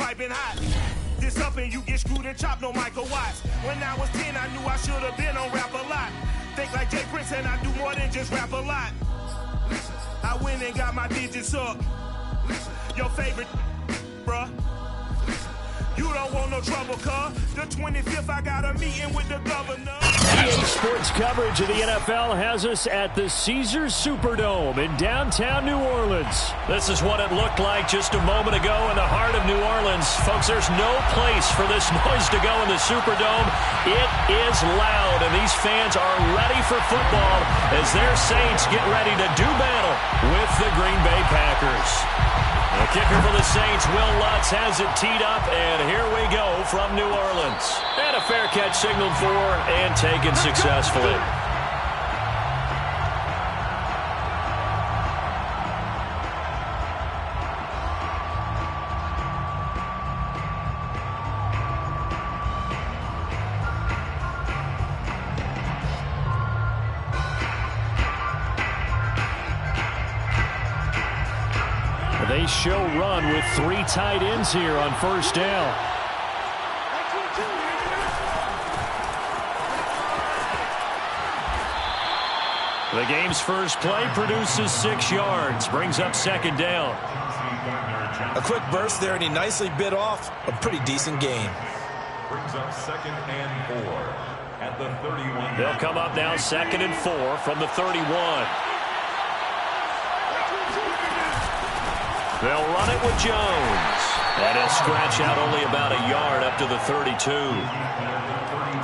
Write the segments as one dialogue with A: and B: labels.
A: piping hot. This up and you get screwed and chopped, no Michael Watts. When I was 10, I knew I should have been on Rap a Lot. Think like Jay Prince and I do more than just rap a lot. I went and got my digits up. Your favorite, bruh. You don't want no trouble, cuz. The 25th, I got a meeting with the governor.
B: EA Sports coverage of the NFL has us at the Caesars Superdome in downtown New Orleans. This is what it looked like just a moment ago in the heart of New Orleans. Folks, there's no place for this noise to go in the Superdome. It is loud, and these fans are ready for football as their Saints get ready to do battle with the Green Bay Packers. The kicker for the Saints, Will Lutz, has it teed up, and here we go from New Orleans. And a fair catch signaled for and taken successfully. They show run with 3 tight ends here on first down. The game's first play produces 6 yards, brings up second down.
C: A quick burst there, and he nicely bit off a pretty decent gain.
D: Brings up 2nd and 4 at the 31.
B: They'll come up now 2nd and 4 from the 31. They'll run it with Jones. And he'll scratch out only about a yard up to the 32.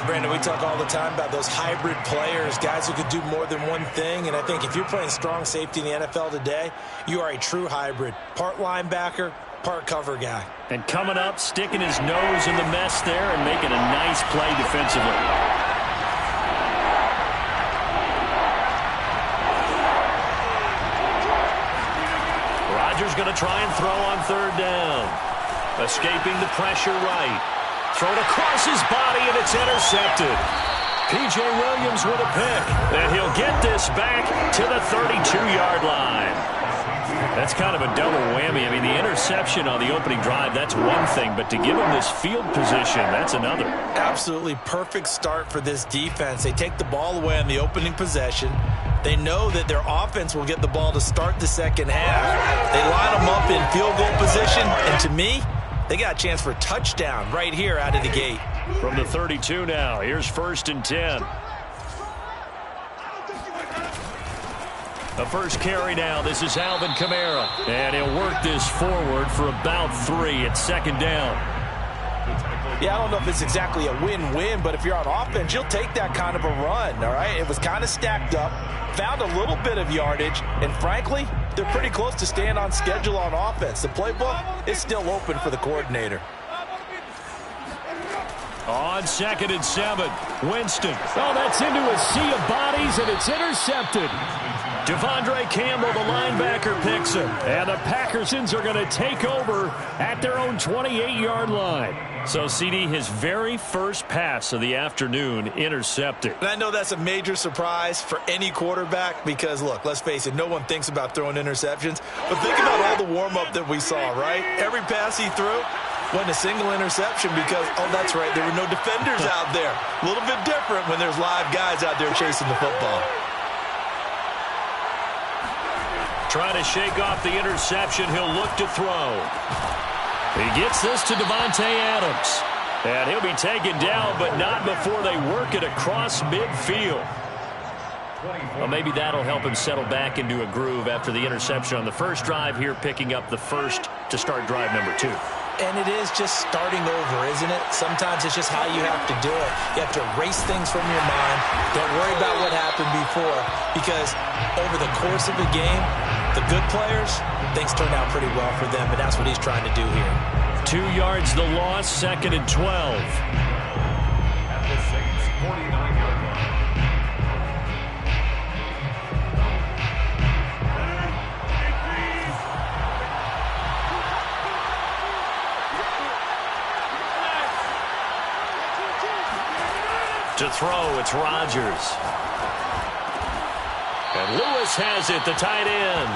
C: Brandon, we talk all the time about those hybrid players, guys who could do more than one thing. And I think if you're playing strong safety in the NFL today, you are a true hybrid. Part linebacker, part cover guy.
B: And coming up, sticking his nose in the mess there and making a nice play defensively. Rodgers going to try and throw on 3rd down. Escaping the pressure right. Thrown across his body, and it's intercepted. P.J. Williams with a pick. And he'll get this back to the 32-yard line. That's kind of a double whammy. I mean, the interception on the opening drive, that's one thing. But to give him this field position, that's another.
C: Absolutely perfect start for this defense. They take the ball away on the opening possession. They know that their offense will get the ball to start the second half. They line them up in field goal position, and to me, they got a chance for a touchdown right here out of the gate.
B: From the 32 now, here's 1st and 10. The first carry now, this is Alvin Kamara. And he'll work this forward for about 3 at 2nd down.
C: Yeah, I don't know if it's exactly a win-win, but if you're on offense, you'll take that kind of a run, all right? It was kind of stacked up, found a little bit of yardage, and frankly, they're pretty close to staying on schedule on offense. The playbook is still open for the coordinator.
B: On 2nd and 7, Winston. Oh, that's into a sea of bodies, and it's intercepted. Devondre Campbell, the linebacker, picks him. And the Packersons are going to take over at their own 28-yard line. So, CD, his very first pass of the afternoon intercepted.
C: And I know that's a major surprise for any quarterback because, look, let's face it, no one thinks about throwing interceptions. But think about all the warm-up that we saw, right? Every pass he threw wasn't a single interception because, oh, that's right, there were no defenders out there. A little bit different when there's live guys out there chasing the football.
B: Trying to shake off the interception, he'll look to throw. He gets this to Davante Adams. And he'll be taken down, but not before they work it across midfield. Well, maybe that'll help him settle back into a groove after the interception on the first drive here, picking up the first to start drive number 2.
C: And it is just starting over, isn't it? Sometimes it's just how you have to do it. You have to erase things from your mind. Don't worry about what happened before. Because over the course of a game, the good players, things turn out pretty well for them. And that's what he's trying to do here.
B: 2 yards the loss, 2nd and 12.
D: At the Saints' 49-yard line.
B: To throw, it's Rodgers. And Lewis has it, the tight end.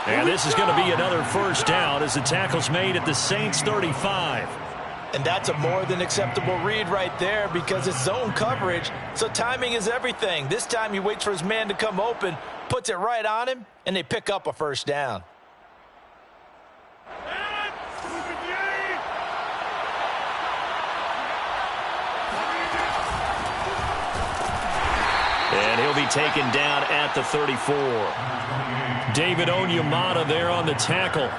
B: And this is going to be another first down as the tackle's made at the Saints 35.
C: And that's a more than acceptable read right there because it's zone coverage, so timing is everything. This time he waits for his man to come open, puts it right on him, and they pick up a first down.
B: And he'll be taken down at the 34. David Onyemata there on the tackle.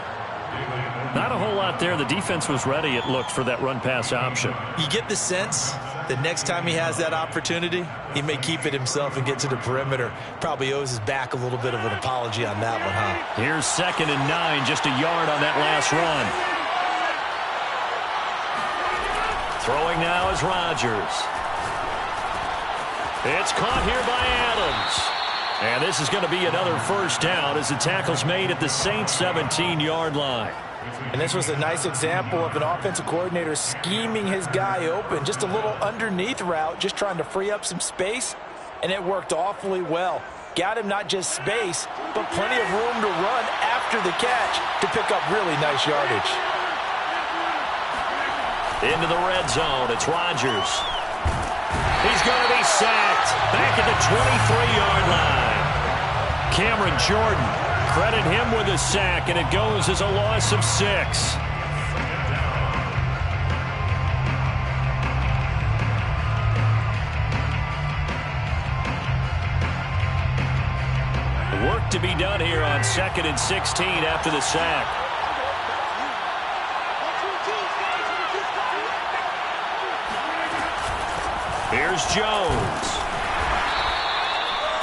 B: Not a whole lot there. The defense was ready, it looked, for that run-pass option.
C: You get the sense that next time he has that opportunity, he may keep it himself and get to the perimeter. Probably owes his back a little bit of an apology on that one, huh?
B: Here's 2nd and 9, just a yard on that last run. Throwing now is Rodgers. It's caught here by Adams. And this is going to be another first down as the tackle's made at the Saints 17-yard line.
C: And this was a nice example of an offensive coordinator scheming his guy open. Just a little underneath route, just trying to free up some space. And it worked awfully well. Got him not just space, but plenty of room to run after the catch to pick up really nice yardage.
B: Into the red zone, it's Rodgers. He's going to be sacked back at the 23-yard line. Cameron Jordan, credit him with a sack, and it goes as a loss of 6. Work to be done here on 2nd and 16 after the sack. Here's Jones.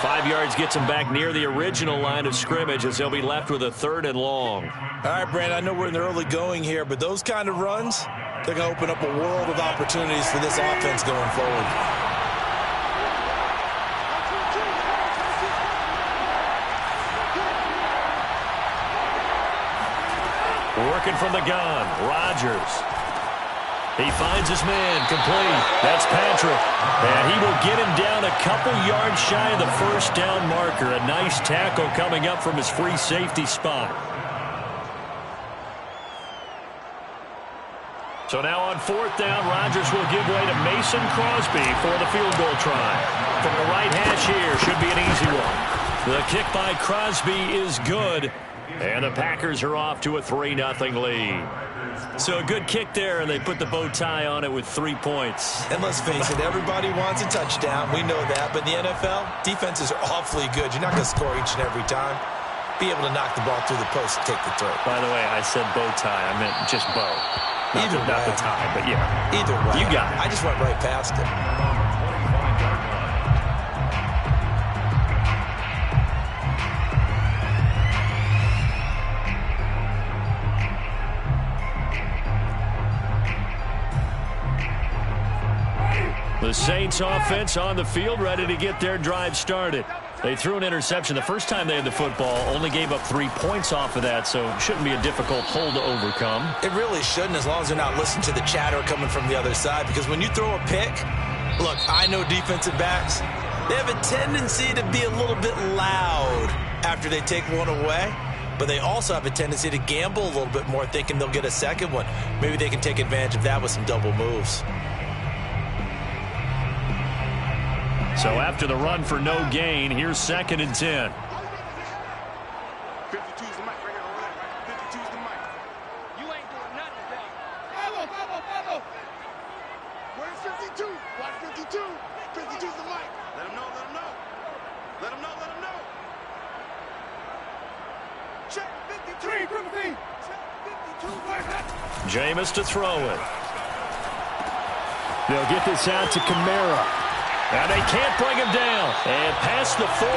B: 5 yards gets him back near the original line of scrimmage as they'll be left with a 3rd and long.
C: All right, Brandon, I know we're in the early going here, but those kind of runs, they're going to open up a world of opportunities for this offense going forward.
B: Working from the gun, Rodgers. He finds his man, complete. That's Patrick. And he will get him down a couple yards shy of the first down marker. A nice tackle coming up from his free safety spot. So now on 4th down, Rodgers will give way to Mason Crosby for the field goal try. From the right hash here, should be an easy one. The kick by Crosby is good. And the Packers are off to a 3-0 lead. So a good kick there, and they put the bow tie on it with 3 points.
C: And let's face it, everybody wants a touchdown. We know that. But in the NFL, defenses are awfully good. You're not going to score each and every time. Be able to knock the ball through the post and take the throw.
B: By the way, I said bow tie. I meant just bow. Not the tie, but yeah.
C: Either way.
B: You got it.
C: I just went right past it.
B: The Saints offense on the field, ready to get their drive started. They threw an interception the first time they had the football, only gave up 3 points off of that, so it shouldn't be a difficult hole to overcome.
C: It really shouldn't, as long as they're not listening to the chatter coming from the other side, because when you throw a pick, look, I know defensive backs, they have a tendency to be a little bit loud after they take one away, but they also have a tendency to gamble a little bit more, thinking they'll get a second one. Maybe they can take advantage of that with some double moves.
B: So after the run for no gain, here's 2nd and 10.
A: 52's the mic right here. 52's the mic. You ain't doing nothing today. Follow. Where's 52? Watch 52. 52's the mic. Let him know. Let him know. Check 53. Check 52.
B: Jameis to throw it. They'll get this out to Kamara. And they can't bring him down. And past the 40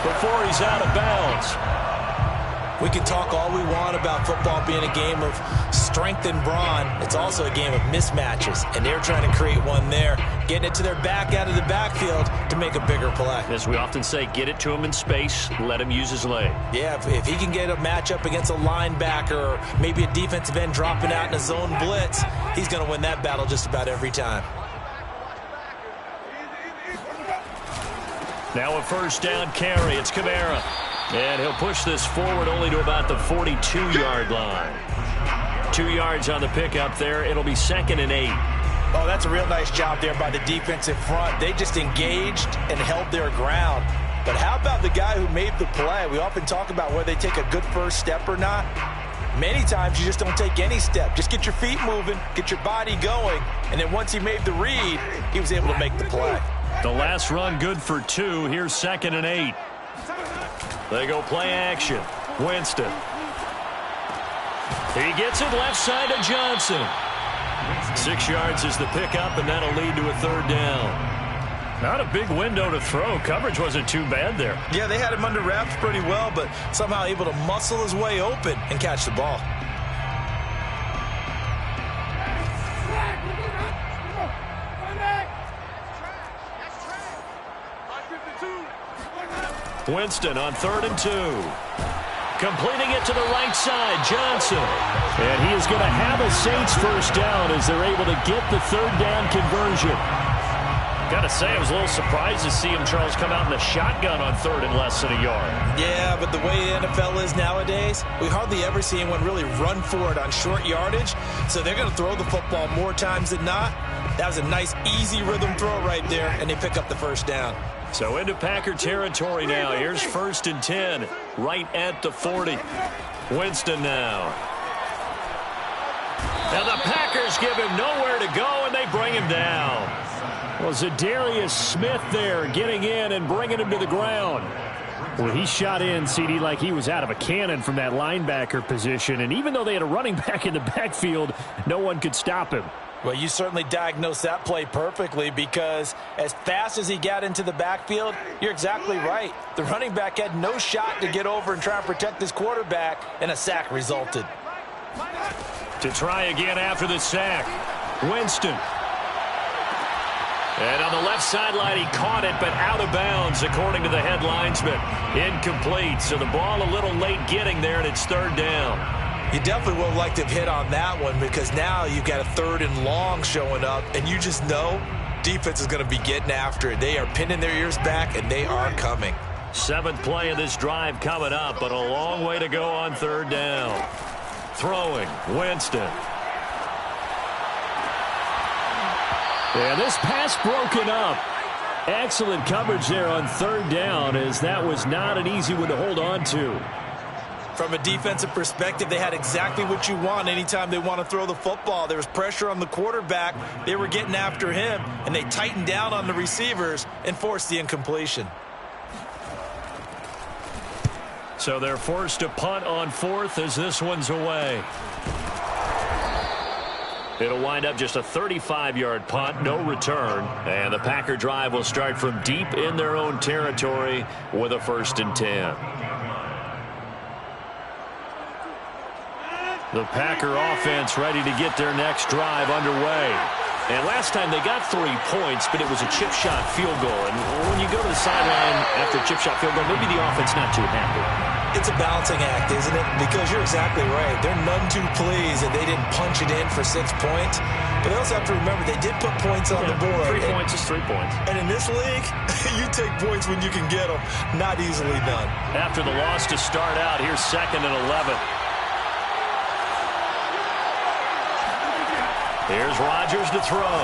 B: before he's out of bounds.
C: We can talk all we want about football being a game of strength and brawn. It's also a game of mismatches. And they're trying to create one there, getting it to their back out of the backfield to make a bigger play.
B: As we often say, get it to him in space, let him use his leg.
C: Yeah, if he can get a matchup against a linebacker or maybe a defensive end dropping out in a zone blitz, he's going to win that battle just about every time.
B: Now a first down carry. It's Kamara. And he'll push this forward only to about the 42-yard line. 2 yards on the pickup there. It'll be 2nd and 8.
C: Oh, that's a real nice job there by the defensive front. They just engaged and held their ground. But how about the guy who made the play? We often talk about whether they take a good first step or not. Many times you just don't take any step. Just get your feet moving, get your body going, and then once he made the read, he was able to make the play.
B: The last run good for 2. Here's 2nd and 8. They go play action. Winston. He gets it left side to Johnson. 6 yards is the pickup, and that'll lead to a 3rd down. Not a big window to throw. Coverage wasn't too bad there.
C: Yeah, they had him under wraps pretty well, but somehow able to muscle his way open and catch the ball.
B: Winston on 3rd and 2. Completing it to the right side, Johnson. And he is going to have a Saints first down as they're able to get the 3rd down conversion. Got to say, I was a little surprised to see him, Charles, come out in a shotgun on 3rd and less than a yard.
C: Yeah, but the way the NFL is nowadays, we hardly ever see anyone really run for it on short yardage. So they're going to throw the football more times than not. That was a nice, easy rhythm throw right there, and they pick up the first down.
B: So into Packer territory now. Here's 1st and 10, right at the 40. Winston now. And the Packers give him nowhere to go, and they bring him down. Well, Zadarius Smith there getting in and bringing him to the ground. Well, he shot in, CD, like he was out of a cannon from that linebacker position. And even though they had a running back in the backfield, no one could stop him.
C: Well, you certainly diagnosed that play perfectly because as fast as he got into the backfield, you're exactly right. The running back had no shot to get over and try and protect his quarterback, and a sack resulted.
B: To try again after the sack, Winston. And on the left sideline, he caught it, but out of bounds, according to the head linesman. Incomplete, so the ball a little late getting there, and it's 3rd down.
C: You definitely would have liked to have hit on that one because now you've got a 3rd and long showing up, and you just know defense is going to be getting after it. They are pinning their ears back, and they are coming.
B: 7th play of this drive coming up, but a long way to go on 3rd down. Throwing, Winston. And this pass broken up. Excellent coverage there on 3rd down, as that was not an easy one to hold on to.
C: From a defensive perspective, they had exactly what you want anytime they want to throw the football. There was pressure on the quarterback. They were getting after him, and they tightened down on the receivers and forced the incompletion.
B: So they're forced to punt on 4th as this one's away. It'll wind up just a 35-yard punt, no return. And the Packer drive will start from deep in their own territory with a 1st and 10. The Packer offense ready to get their next drive underway. And last time they got 3 points, but it was a chip shot field goal. And when you go to the sideline after a chip shot field goal, maybe the offense not too happy.
C: It's a balancing act, isn't it? Because you're exactly right. They're none too pleased that they didn't punch it in for 6 points. But they also have to remember they did put points on the board.
B: 3 points is 3 points.
C: And in this league, you take points when you can get them. Not easily done.
B: After the loss to start out, here's 2nd and 11. Here's Rodgers to throw.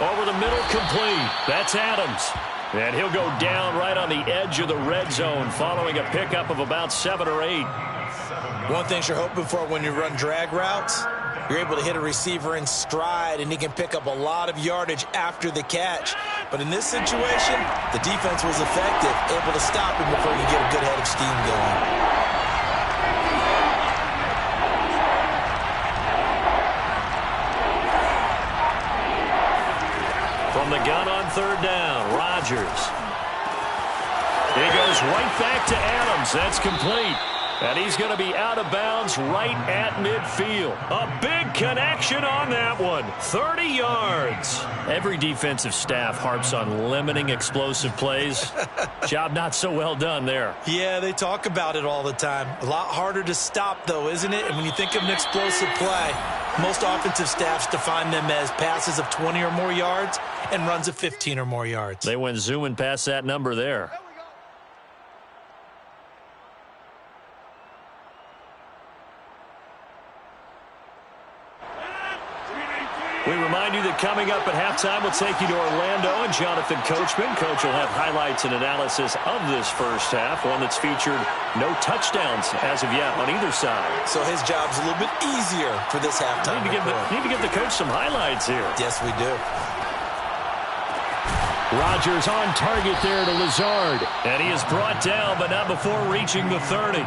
B: Over the middle, complete. That's Adams. And he'll go down right on the edge of the red zone following a pickup of about 7 or 8.
C: One thing you're hoping for when you run drag routes, you're able to hit a receiver in stride, and he can pick up a lot of yardage after the catch. But in this situation, the defense was effective, able to stop him before you get a good head of steam going.
B: From the gun on 3rd down, Rodgers. He goes right back to Adams. That's complete. And he's going to be out of bounds right at midfield. A big connection on that one. 30 yards. Every defensive staff harps on limiting explosive plays. Job not so well done there.
C: Yeah, they talk about it all the time. A lot harder to stop, though, isn't it? And when you think of an explosive play, most offensive staffs define them as passes of 20 or more yards and runs of 15 or more yards.
B: They went zooming past that number there. We remind you that coming up at halftime, we'll take you to Orlando and Jonathan Coachman. Coach will have highlights and analysis of this first half, one that's featured no touchdowns as of yet on either side.
C: So his job's a little bit easier for this halftime.
B: Need to give the coach some highlights here.
C: Yes, we do.
B: Rodgers on target there to Lazard. And he is brought down, but not before reaching the 30.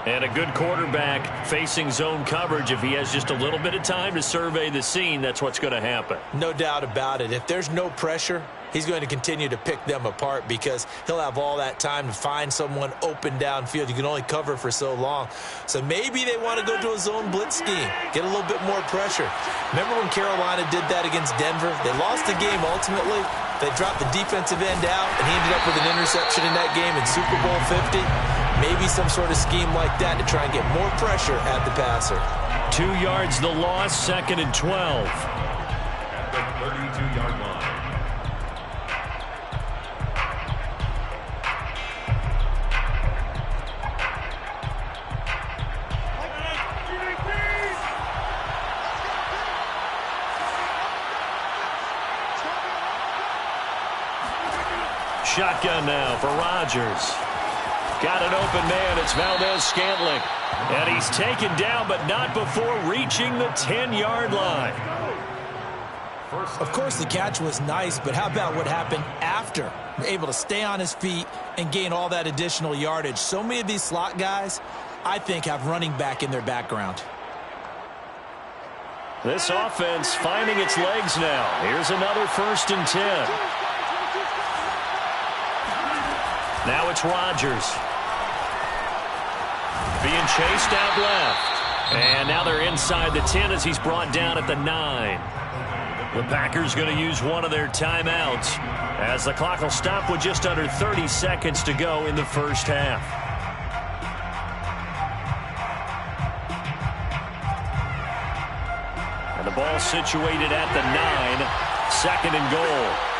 B: And a good quarterback facing zone coverage. If he has just a little bit of time to survey the scene, that's what's going to happen.
C: No doubt about it. If there's no pressure, he's going to continue to pick them apart because he'll have all that time to find someone open downfield. You can only cover for so long. So maybe they want to go to a zone blitz scheme, get a little bit more pressure. Remember when Carolina did that against Denver? They lost the game ultimately. They dropped the defensive end out, and he ended up with an interception in that game in Super Bowl 50. Maybe some sort of scheme like that to try and get more pressure at the passer.
B: 2 yards the loss, 2nd and 12.
D: At the 32-yard line.
B: Shotgun now for Rodgers. Got an open man. It's Valdez-Scantling. And he's taken down, but not before reaching the 10-yard line.
E: Of course, the catch was nice, but how about what happened after? Able to stay on his feet and gain all that additional yardage. So many of these slot guys, I think, have running back in their background.
B: This offense finding its legs now. Here's another 1st and 10. Now it's Rodgers. Being chased out left. And now they're inside the 10 as he's brought down at the 9. The Packers going to use one of their timeouts as the clock will stop with just under 30 seconds to go in the first half. And the ball situated at the 9. 2nd and goal.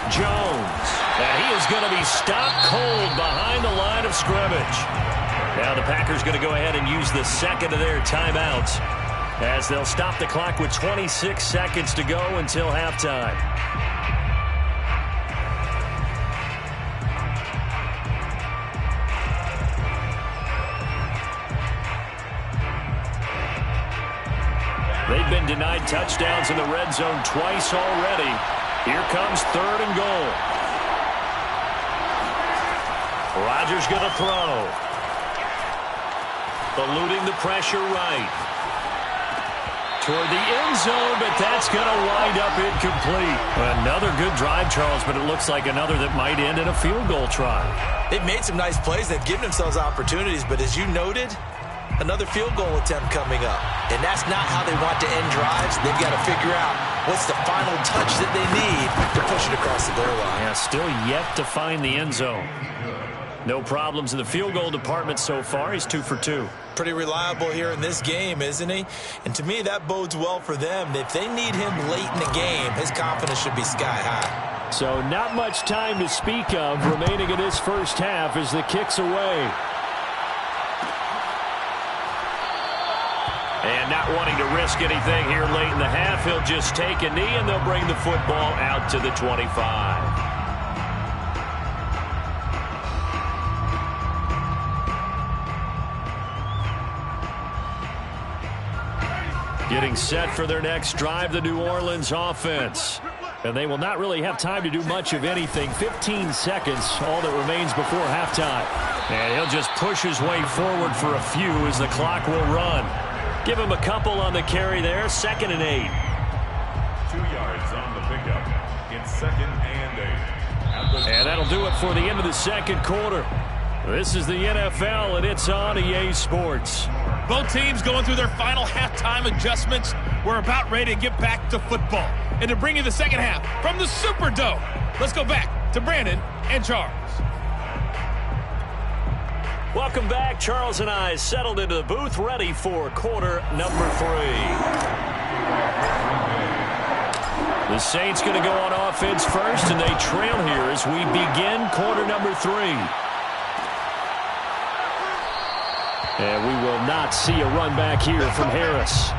B: Jones, and he is going to be stopped cold behind the line of scrimmage. Now the Packers going to go ahead and use the 2nd of their timeouts as they'll stop the clock with 26 seconds to go until halftime. They've been denied touchdowns in the red zone twice already. Here comes 3rd and goal. Rodgers going to throw. Eluding the pressure right. Toward the end zone, but that's going to wind up incomplete. Another good drive, Charles, but it looks like another that might end in a field goal try.
C: They've made some nice plays. They've given themselves opportunities, but as you noted, another field goal attempt coming up. And that's not how they want to end drives. They've got to figure out what's the final touch that they need to push it across the goal line.
B: Yeah, still yet to find the end zone. No problems in the field goal department so far. He's 2 for 2.
C: Pretty reliable here in this game, isn't he? And to me, that bodes well for them. If they need him late in the game, his confidence should be sky high.
B: So not much time to speak of remaining in this first half as the kick's away. And not wanting to risk anything here late in the half, he'll just take a knee and they'll bring the football out to the 25. Getting set for their next drive, the New Orleans offense. And they will not really have time to do much of anything. 15 seconds, all that remains before halftime. And he'll just push his way forward for a few as the clock will run. Give him a couple on the carry there. 2nd and 8.
D: 2 yards on the pickup. It's 2nd and 8.
B: And that'll do it for the end of the second quarter. This is the NFL, and it's on EA Sports.
F: Both teams going through their final halftime adjustments. We're about ready to get back to football. And to bring you the second half from the Superdome, let's go back to Brandon and Charles.
B: Welcome back. Charles and I settled into the booth, ready for quarter number 3. The Saints going to go on offense first, and they trail here as we begin quarter number 3. And we will not see a run back here from Harris.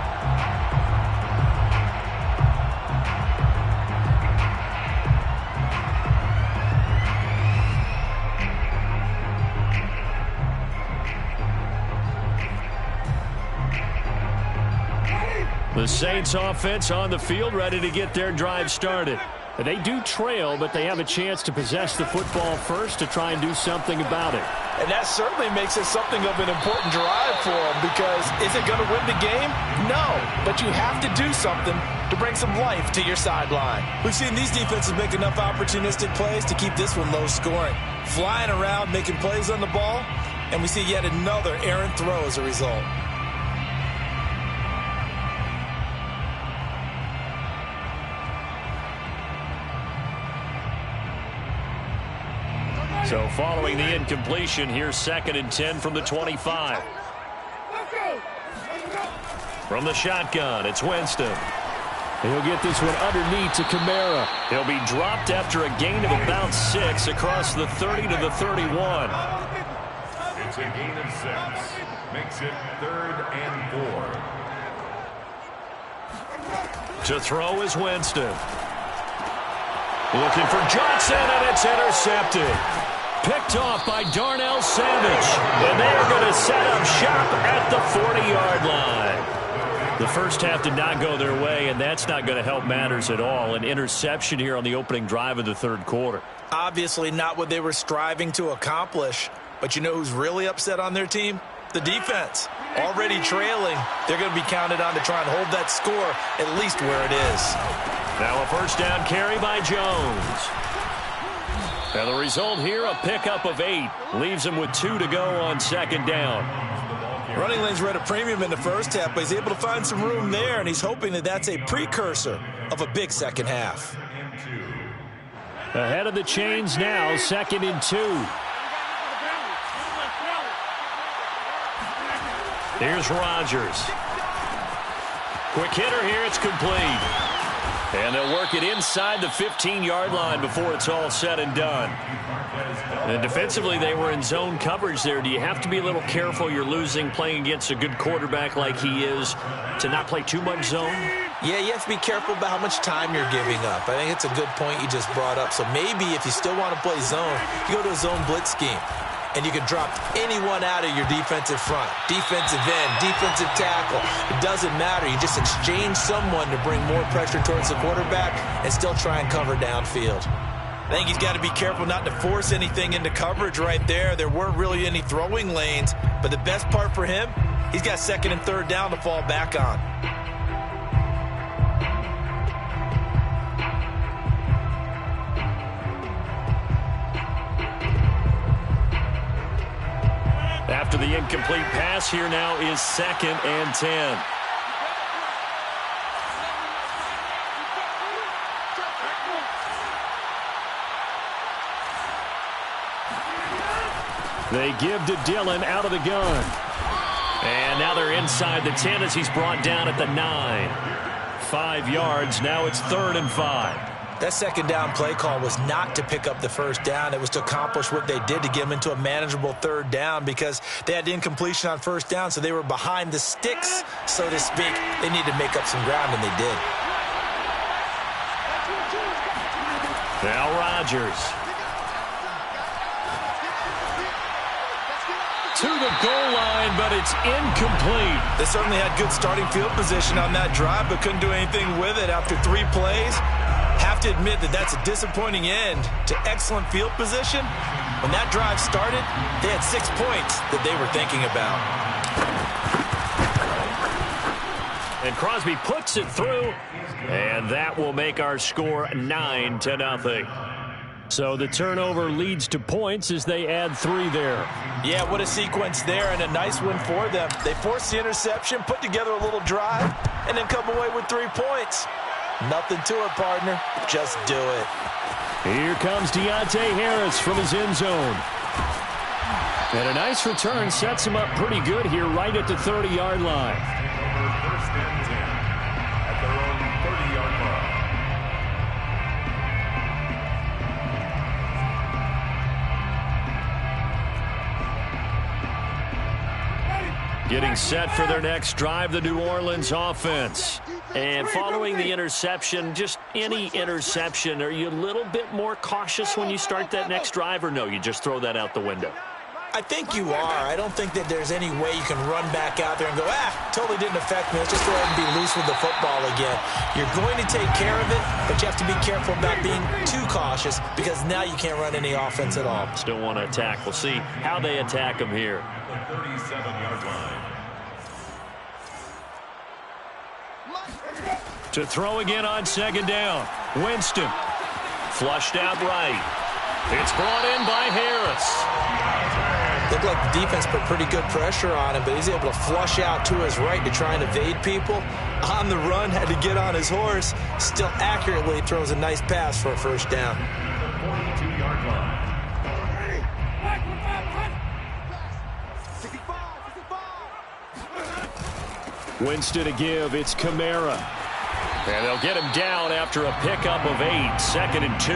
B: The Saints offense on the field, ready to get their drive started. They do trail, but they have a chance to possess the football first to try and do something about it.
C: And that certainly makes it something of an important drive for them, because is it going to win the game? No, but you have to do something to bring some life to your sideline. We've seen these defenses make enough opportunistic plays to keep this one low scoring. Flying around, making plays on the ball, and we see yet another errant throw as a result.
B: So following the incompletion, here's 2nd and 10 from the 25. From the shotgun, it's Winston. He'll get this one underneath to Kamara. He'll be dropped after a gain of about 6 across the 30 to the 31.
D: It's a gain of 6. Makes it 3rd and 4.
B: To throw is Winston. Looking for Johnson, and it's intercepted. Picked off by Darnell Savage. And they're going to set up shop at the 40-yard line. The first half did not go their way, and that's not going to help matters at all. An interception here on the opening drive of the 3rd quarter.
C: Obviously not what they were striving to accomplish. But you know who's really upset on their team? The defense. Already trailing, they're going to be counted on to try and hold that score at least where it is.
B: Now a first down carry by Jones. And the result here, a pickup of 8. Leaves him with 2 to go on 2nd down.
C: Running lanes were at a premium in the first half, but he's able to find some room there, and he's hoping that that's a precursor of a big second half.
B: Ahead of the chains now, 2nd and 2. Here's Rodgers. Quick hitter here, it's complete. And they'll work it inside the 15-yard line before it's all said and done. And defensively, they were in zone coverage there. Do you have to be a little careful? You're losing playing against a good quarterback like he is to not play too much zone?
C: Yeah, you have to be careful about how much time you're giving up. I think it's a good point you just brought up. So maybe if you still want to play zone, you go to a zone blitz scheme. And you can drop anyone out of your defensive front, defensive end, defensive tackle. It doesn't matter. You just exchange someone to bring more pressure towards the quarterback and still try and cover downfield. I think he's got to be careful not to force anything into coverage right there. There weren't really any throwing lanes, but the best part for him, he's got 2nd and 3rd down to fall back on.
B: After the incomplete pass, here now is 2nd and 10. They give to Dillon out of the gun. And now they're inside the 10 as he's brought down at the 9. 5 yards, now it's 3rd and 5.
C: That 2nd down play call was not to pick up the 1st down. It was to accomplish what they did to get them into a manageable 3rd down, because they had incompletion on 1st down, so they were behind the sticks, so to speak. They needed to make up some ground, and they did.
B: Now Rodgers. To the goal line, but it's incomplete.
C: They certainly had good starting field position on that drive, but couldn't do anything with it after 3 plays. Have to admit that that's a disappointing end to excellent field position. When that drive started, they had 6 points that they were thinking about.
B: And Crosby puts it through, and that will make our score 9-0. So the turnover leads to points as they add 3 there.
C: Yeah, what a sequence there, and a nice win for them. They forced the interception, put together a little drive, and then come away with 3 points. Nothing to it, partner. Just do it.
B: Here comes Deontay Harris from his end zone. And a nice return sets him up pretty good here right at the 30-yard line.
D: First and 10 at their own 30-yard line.
B: Getting set for their next drive, the New Orleans offense. And following the interception, just any interception, are you a little bit more cautious when you start that next drive, or no, you just throw that out the window?
E: I think you are. I don't think that there's any way you can run back out there and go, totally didn't affect me. Let's just go ahead and be loose with the football again. You're going to take care of it, but you have to be careful about being too cautious because now you can't run any offense at all.
B: Still want to attack. We'll see how they attack them here.
D: The 37-yard line.
B: To throw again on second down. Winston. Flushed out right. It's brought in by Harris.
E: Looked like the defense put pretty good pressure on him, but he's able to flush out to his right to try and evade people. On the run, had to get on his horse. Still accurately throws a nice pass for a first down.
D: 42-yard line.
B: Winston to give. It's Kamara. And they'll get him down after a pickup of 8. 2nd and 2.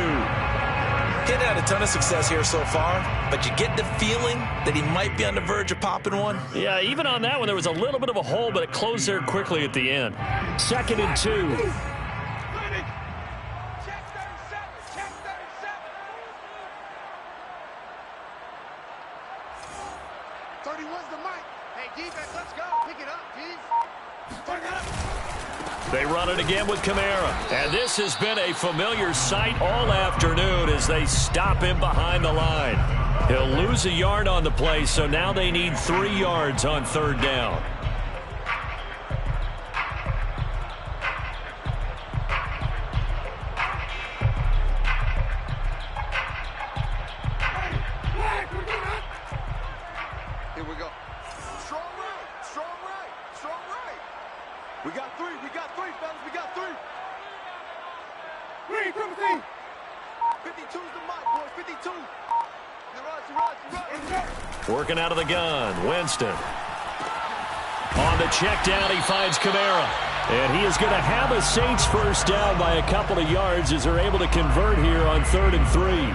E: He's had a ton of success here so far, but you get the feeling that he might be on the verge of popping one.
B: Yeah, even on that one, there was a little bit of a hole, but it closed there quickly at the end. 2nd and 2. They run it again with Kamara. And this has been a familiar sight all afternoon as they stop him behind the line. He'll lose a yard on the play, so now they need 3 yards on 3rd down.
G: Here we go. Strong right, strong right, strong right. We got 3, fellas, we got 3. 52's the mic, boys, 52.
B: Working out of the gun, Winston. On the check down, he finds Kamara. And he is going to have a Saints first down by a couple of yards as they're able to convert here on 3rd and 3.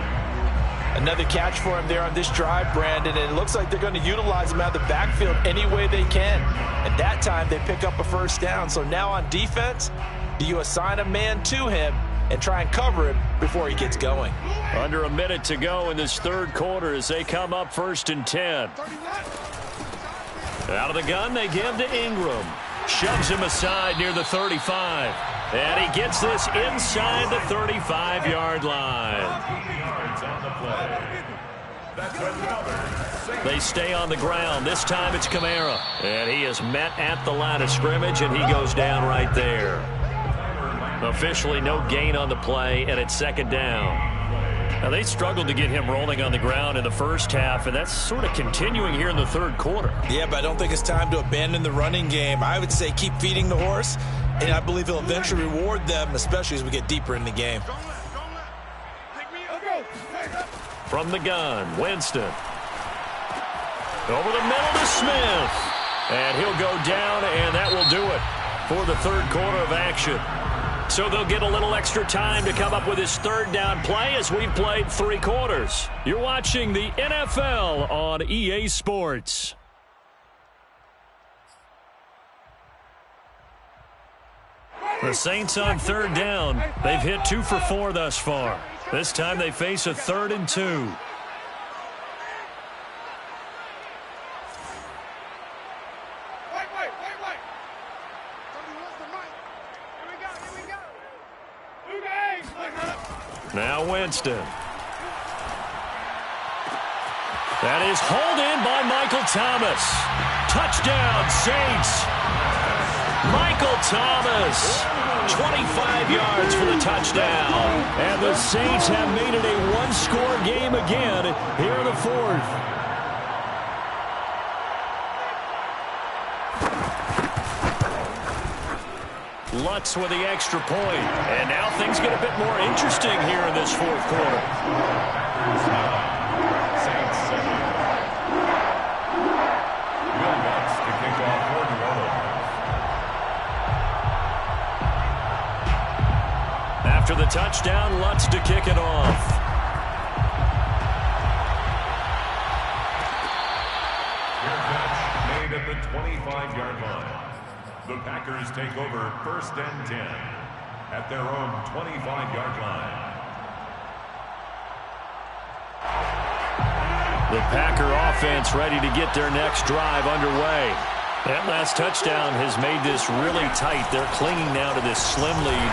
C: Another catch for him there on this drive, Brandon, and it looks like they're going to utilize him out of the backfield any way they can. At that time, they pick up a first down. So now on defense, do you assign a man to him and try and cover him before he gets going?
B: Under a minute to go in this 3rd quarter as they come up 1st and 10. Out of the gun, they give to Ingram. Shoves him aside near the 35. And he gets this inside the 35-yard line. They stay on the ground. This time it's Kamara. And he is met at the line of scrimmage, and he goes down right there. Officially no gain on the play, and it's 2nd down. Now, they struggled to get him rolling on the ground in the first half, and that's sort of continuing here in the 3rd quarter.
E: Yeah, but I don't think it's time to abandon the running game. I would say keep feeding the horse, and I believe he'll eventually reward them, especially as we get deeper in the game.
B: From the gun, Winston. Over the middle to Smith. And he'll go down, and that will do it for the 3rd quarter of action. So they'll get a little extra time to come up with his 3rd down play as we've played 3 quarters. You're watching the NFL on EA Sports. The Saints on 3rd down. They've hit 2 for 4 thus far. This time they face a 3rd and 2. Now Winston. That is hauled in by Michael Thomas. Touchdown, Saints. Michael Thomas. 25 yards for the touchdown. And the Saints have made it a 1-score game again here in the 4th. Lutz with the extra point. And now things get a bit more interesting here in this 4th quarter.
D: Saints 7. Will Lutz to kick off for New Orleans.
B: After the touchdown, Lutz to kick it off.
D: Fair catch made at the 28. 25-yard line. The Packers take over 1st and 10 at their own 25-yard line.
B: The Packer offense ready to get their next drive underway. That last touchdown has made this really tight. They're clinging now to this slim lead.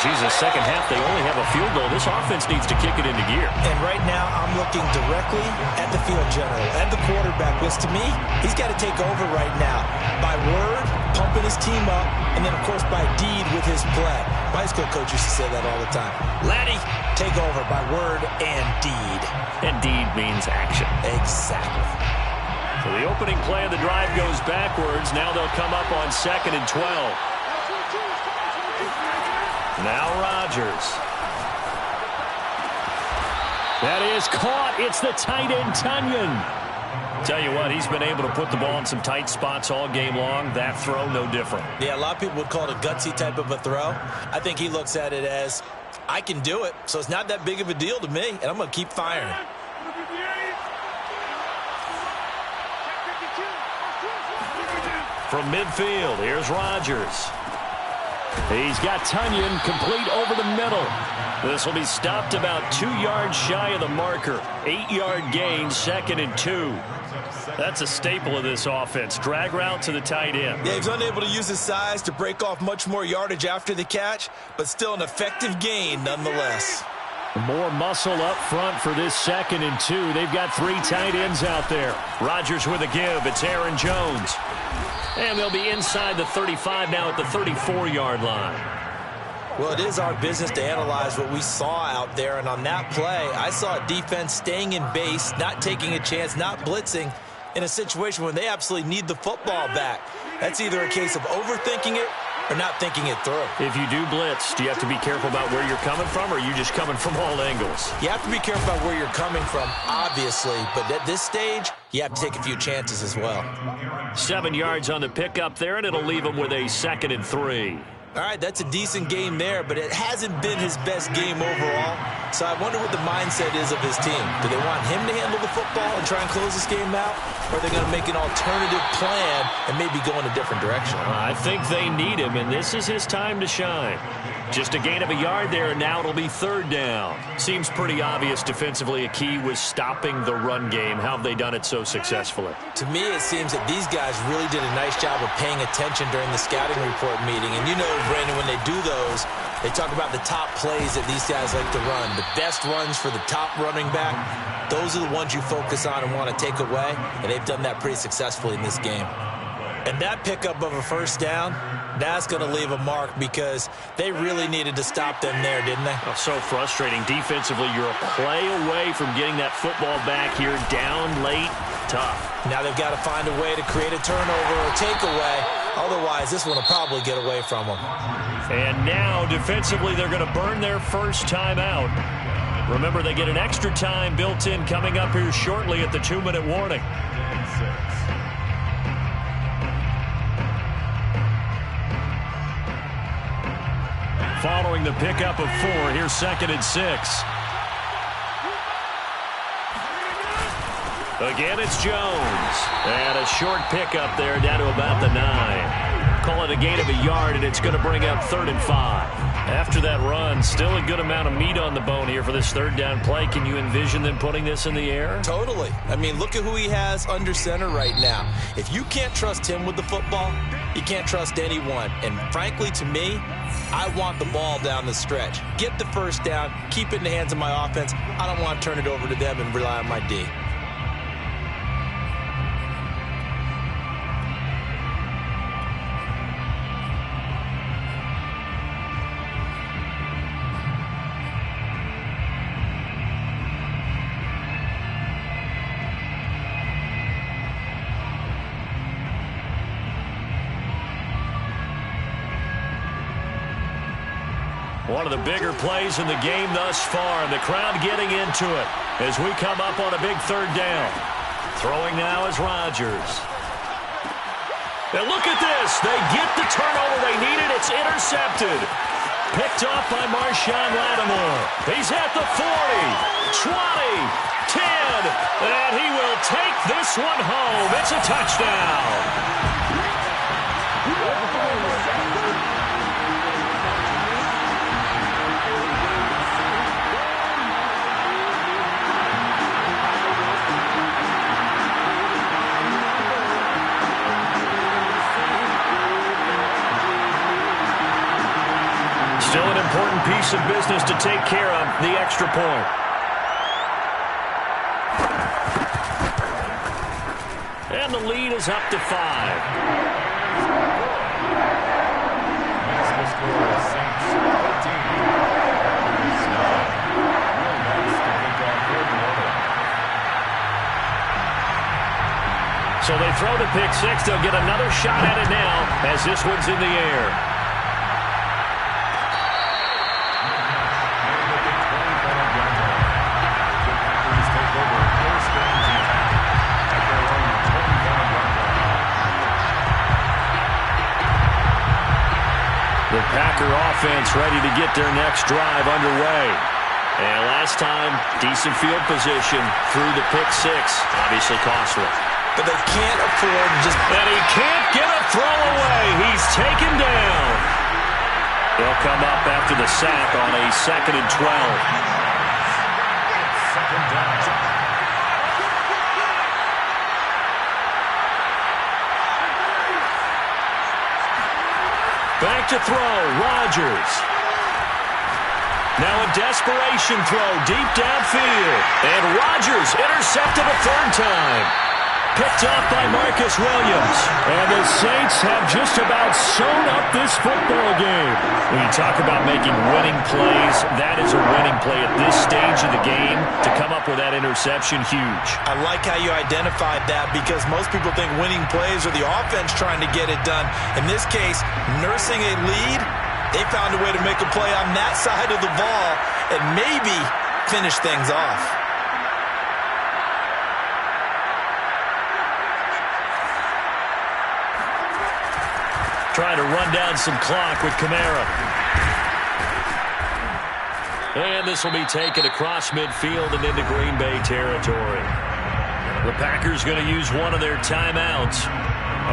B: Jesus, second half, they only have a field goal. This offense needs to kick it into gear.
E: And right now, I'm looking directly at the field general and the quarterback, because to me, he's got to take over right now. By word, pumping his team up, and then, of course, by deed with his play. My high school coach used to say that all the time. Laddie, take over by word and deed.
B: And deed means action.
E: Exactly.
B: So the opening play of the drive goes backwards. Now they'll come up on 2nd and 12. Now Rodgers. That is caught. It's the tight end, Tunyon. Tell you what, he's been able to put the ball in some tight spots all game long. That throw, no different.
E: Yeah, a lot of people would call it a gutsy type of a throw. I think he looks at it as, I can do it, so it's not that big of a deal to me, and I'm going to keep firing.
B: From midfield, here's Rodgers. He's got Tunyon complete over the middle. This will be stopped about 2 yards shy of the marker. 8-yard gain, 2nd and 2. That's a staple of this offense. Drag route to the tight end.
E: Yeah, he's unable to use his size to break off much more yardage after the catch, but still an effective gain nonetheless.
B: More muscle up front for this 2nd and 2. They've got 3 tight ends out there. Rodgers with a give. It's Aaron Jones. And they'll be inside the 35 now at the 34-yard line.
E: Well, it is our business to analyze what we saw out there, and on that play, I saw a defense staying in base, not taking a chance, not blitzing, in a situation where they absolutely need the football back. That's either a case of overthinking it or not thinking it through.
B: If you do blitz, do you have to be careful about where you're coming from, or are you just coming from all angles?
E: You have to be careful about where you're coming from, obviously, but at this stage, you have to take a few chances as well.
B: 7 yards on the pickup there, and it'll leave him with a 2nd and 3.
E: All right, that's a decent game there, but it hasn't been his best game overall. So I wonder what the mindset is of his team. Do they want him to handle the football and try and close this game out? Or are they going to make an alternative plan and maybe go in a different direction?
B: I think they need him, and this is his time to shine. Just a gain of a yard there, and now it'll be 3rd down. Seems pretty obvious defensively a key was stopping the run game. How have they done it so successfully?
E: To me, it seems that these guys really did a nice job of paying attention during the scouting report meeting. And you know, Brandon, when they do those, they talk about the top plays that these guys like to run. The best runs for the top running back, those are the ones you focus on and want to take away. And they've done that pretty successfully in this game. And that pickup of a 1st down, that's going to leave a mark because they really needed to stop them there, didn't they?
B: Oh, so frustrating. Defensively, you're a play away from getting that football back here. Down late, tough.
E: Now they've got to find a way to create a turnover or takeaway. Otherwise, this one will probably get away from them.
B: And now, defensively, they're going to burn their first time out. Remember, they get an extra time built in coming up here shortly at the 2-minute warning. Following the pickup of 4, here's 2nd and 6. Again, it's Jones. And a short pickup there down to about the 9. Call it a gain of a yard, and it's going to bring up 3rd and 5. After that run, still a good amount of meat on the bone here for this 3rd down play. Can you envision them putting this in the air?
E: Totally. I mean, look at who he has under center right now. If you can't trust him with the football, you can't trust anyone. And frankly, to me, I want the ball down the stretch. Get the 1st down, keep it in the hands of my offense. I don't want to turn it over to them and rely on my D.
B: One of the bigger plays in the game thus far, and the crowd getting into it as we come up on a big 3rd down. Throwing now is Rodgers. And look at this. They get the turnover they needed. It's intercepted. Picked off by Marshawn Lattimore. He's at the 40, 20, 10, and he will take this one home. It's a touchdown. Still an important piece of business to take care of, the extra point. And the lead is up to 5. So they throw the pick six. They'll get another shot at it now as this one's in the air. The Packer offense ready to get their next drive underway. And last time, decent field position through the pick six. Obviously costly.
C: But they can't afford just...
B: And he can't get a throw away. He's taken down. They'll come up after the sack on a 2nd and 12.
D: Second down.
B: Back to throw, Rodgers. Now a desperation throw deep downfield. And Rodgers intercepted a 3rd time. Picked off by Marcus Williams. And the Saints have just about sewn up this football game. When you talk about making winning plays, that is a winning play at this stage of the game. To come up with that interception, huge.
C: I like how you identified that because most people think winning plays are the offense trying to get it done. In this case, nursing a lead, they found a way to make a play on that side of the ball and maybe finish things off.
B: Trying to run down some clock with Kamara. And this will be taken across midfield and into Green Bay territory. The Packers going to use one of their timeouts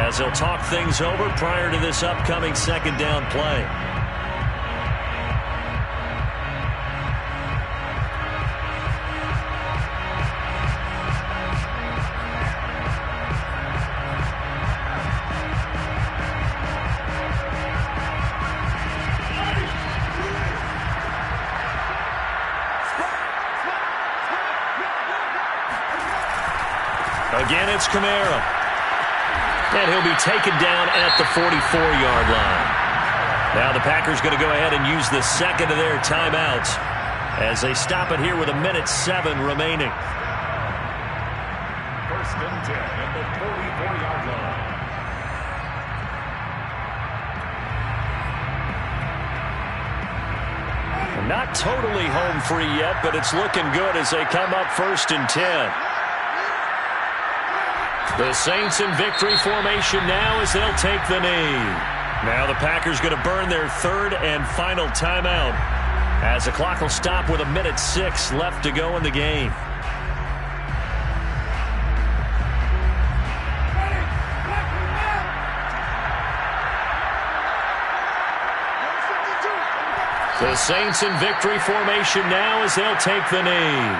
B: as they'll talk things over prior to this upcoming 2nd down play. Again, it's Kamara. And he'll be taken down at the 44-yard line. Now the Packers going to go ahead and use the 2nd of their timeouts as they stop it here with 1:07 remaining.
D: 1st and 10 at the 44-yard line.
B: Not totally home free yet, but it's looking good as they come up 1st and 10. The Saints in victory formation now as they'll take the knee. Now the Packers going to burn their 3rd and final timeout as the clock will stop with 1:06 left to go in the game. The Saints in victory formation now as they'll take the knee.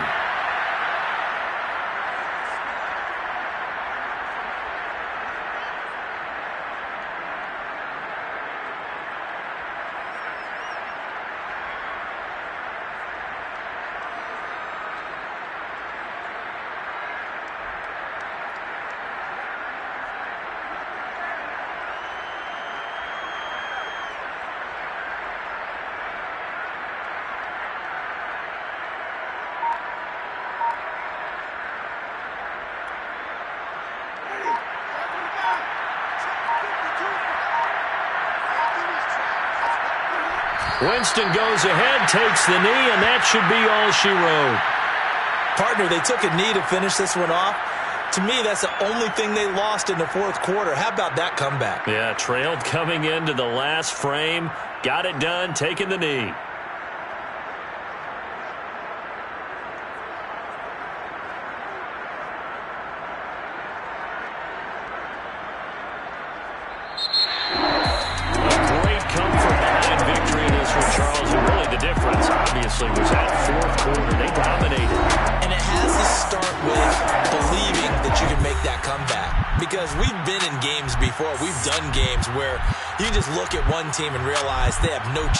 B: Winston goes ahead, takes the knee, and that should be all she wrote.
C: Partner, they took a knee to finish this one off. To me, that's the only thing they lost in the 4th quarter. How about that comeback?
B: Yeah, trailed coming into the last frame. Got it done, taking the knee. Charles, and really the difference, obviously, was that fourth quarter. They dominated.
E: And it has to start with believing that you can make that comeback. Because we've been in games before. We've done games where you just look at one team and realize they have no